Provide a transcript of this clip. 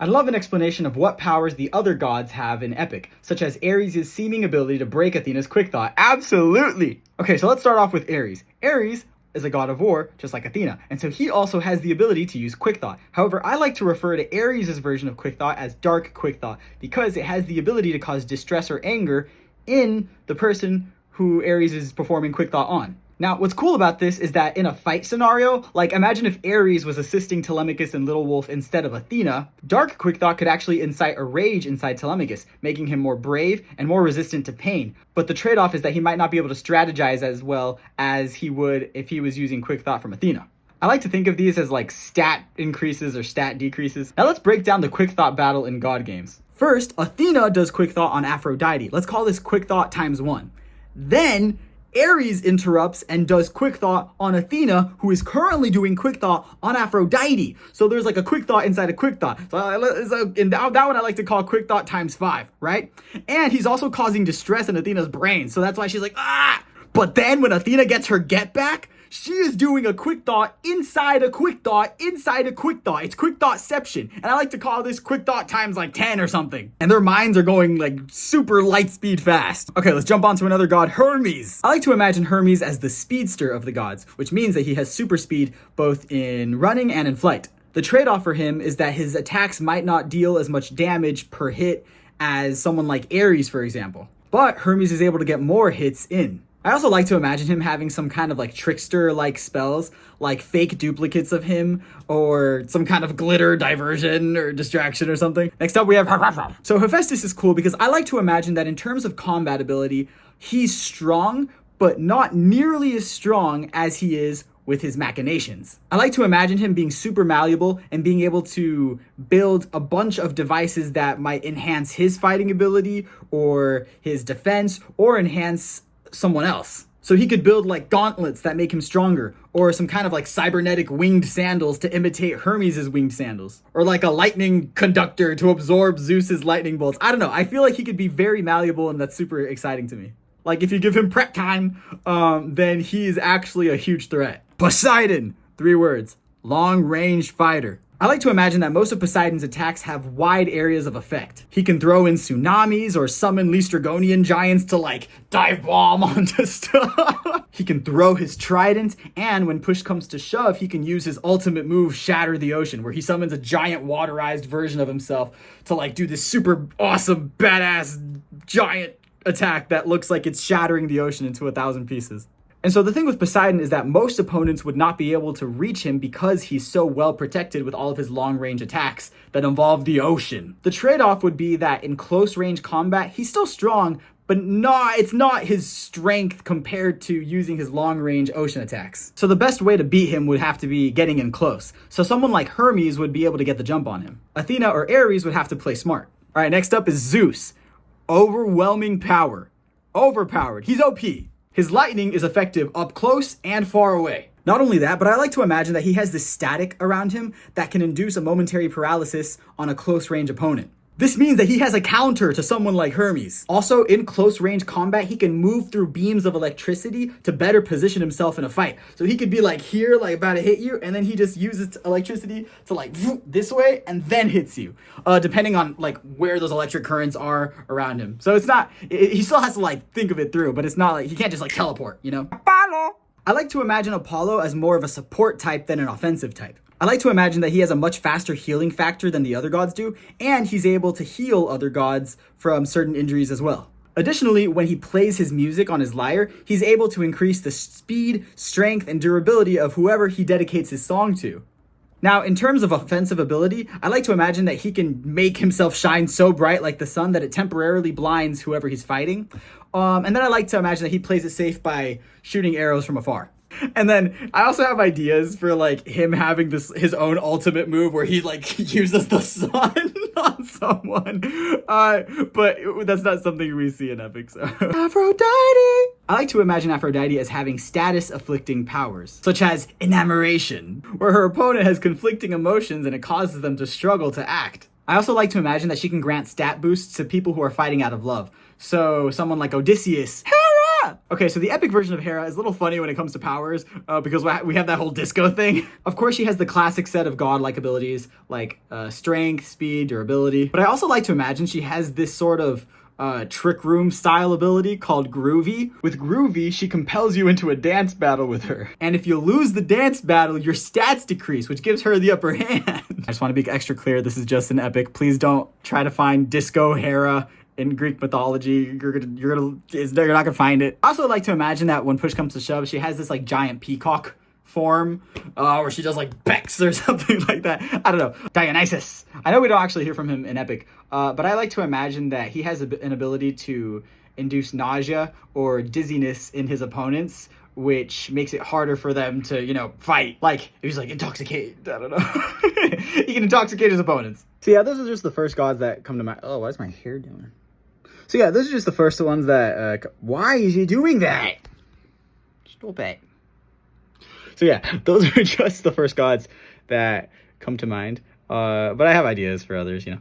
I'd love an explanation of what powers the other gods have in Epic, such as Ares' seeming ability to break Athena's quick thought. Absolutely! Okay, so let's start off with Ares. Ares is a god of war, just like Athena, and so he also has the ability to use quick thought. However, I like to refer to Ares' version of quick thought as dark quick thought, because it has the ability to cause distress or anger in the person who Ares is performing quick thought on. Now, what's cool about this is that in a fight scenario, like imagine if Ares was assisting Telemachus and Little Wolf instead of Athena, Dark Quick Thought could actually incite a rage inside Telemachus, making him more brave and more resistant to pain. But the trade-off is that he might not be able to strategize as well as he would if he was using Quick Thought from Athena. I like to think of these as like stat increases or stat decreases. Now let's break down the Quick Thought battle in God games. First, Athena does Quick Thought on Aphrodite. Let's call this Quick Thought ×1. Then, Ares interrupts and does Quick Thought on Athena, who is currently doing Quick Thought on Aphrodite. So there's like a Quick Thought inside a Quick Thought. So in that one I like to call Quick Thought ×5, right? And he's also causing distress in Athena's brain. So that's why she's like, ah! But then when Athena gets her get back, she is doing a Quick Thought inside a Quick Thought inside a Quick Thought. It's Quick Thoughtception. And I like to call this Quick Thought times like 10 or something. And their minds are going like super light speed fast. Okay, let's jump on to another god, Hermes. I like to imagine Hermes as the speedster of the gods, which means that he has super speed both in running and in flight. The trade-off for him is that his attacks might not deal as much damage per hit as someone like Ares, for example. But Hermes is able to get more hits in. I also like to imagine him having some kind of like trickster-like spells, like fake duplicates of him, or some kind of glitter diversion or distraction or something. Next up we have So Hephaestus is cool because I like to imagine that in terms of combat ability, he's strong, but not nearly as strong as he is with his machinations. I like to imagine him being super malleable and being able to build a bunch of devices that might enhance his fighting ability or his defense or enhance someone else. So he could build like gauntlets that make him stronger, or some kind of like cybernetic winged sandals to imitate Hermes' winged sandals, or like a lightning conductor to absorb Zeus's lightning bolts. I don't know. I feel like he could be very malleable, and that's super exciting to me. Like if you give him prep time, then he's actually a huge threat. Poseidon, 3 words, long range fighter. I like to imagine that most of Poseidon's attacks have wide areas of effect. He can throw in tsunamis or summon Lystragonian giants to like dive bomb onto stuff. He can throw his trident, and when push comes to shove, he can use his ultimate move, Shatter the Ocean, where he summons a giant waterized version of himself to like do this super awesome, badass, giant attack that looks like it's shattering the ocean into 1,000 pieces. And so the thing with Poseidon is that most opponents would not be able to reach him because he's so well protected with all of his long-range attacks that involve the ocean. The trade-off would be that in close-range combat, he's still strong, but it's not his strength compared to using his long-range ocean attacks. So the best way to beat him would have to be getting in close. So someone like Hermes would be able to get the jump on him. Athena or Ares would have to play smart. All right, next up is Zeus. Overwhelming power. Overpowered. He's OP. His lightning is effective up close and far away. Not only that, but I like to imagine that he has this static around him that can induce a momentary paralysis on a close range opponent. This means that he has a counter to someone like Hermes. Also, in close range combat, he can move through beams of electricity to better position himself in a fight. So he could be like here, like about to hit you, and then he just uses electricity to like this way and then hits you, depending on like where those electric currents are around him. So it's not, he still has to like think of it through, but it's not like, he can't just like teleport, you know? Apollo! I like to imagine Apollo as more of a support type than an offensive type. I like to imagine that he has a much faster healing factor than the other gods do, and he's able to heal other gods from certain injuries as well. Additionally, when he plays his music on his lyre, he's able to increase the speed, strength, and durability of whoever he dedicates his song to. Now, in terms of offensive ability, I like to imagine that he can make himself shine so bright like the sun that it temporarily blinds whoever he's fighting. And then I like to imagine that he plays it safe by shooting arrows from afar. And then I also have ideas for like him having his own ultimate move where he like uses the sun on someone. But that's not something we see in Epic. So Aphrodite. I like to imagine Aphrodite as having status afflicting powers, such as enamoration, where her opponent has conflicting emotions and it causes them to struggle to act. I also like to imagine that she can grant stat boosts to people who are fighting out of love. So someone like Odysseus, Hera! Okay, so the epic version of Hera is a little funny when it comes to powers because we have that whole disco thing. Of course, she has the classic set of godlike abilities like strength, speed, durability. But I also like to imagine she has this sort of trick room style ability called Groovy. With Groovy, she compels you into a dance battle with her. And if you lose the dance battle, your stats decrease, which gives her the upper hand. I just want to be extra clear, this is just an epic. Please don't try to find Disco Hera in Greek mythology. You're not gonna find it. I also like to imagine that when push comes to shove, she has this like giant peacock form where she does like Bex or something like that. I don't know. Dionysus. I know we don't actually hear from him in epic, but I like to imagine that he has an ability to induce nausea or dizziness in his opponents, which makes it harder for them to, you know, fight. Like, if he's like intoxicated, I don't know. He can intoxicate his opponents. So yeah, those are just the first gods that come to mind. Oh, what's my hair doing? So yeah, those are just the first ones that, why is he doing that? Stop it. So yeah, those are just the first gods that come to mind. But I have ideas for others, you know.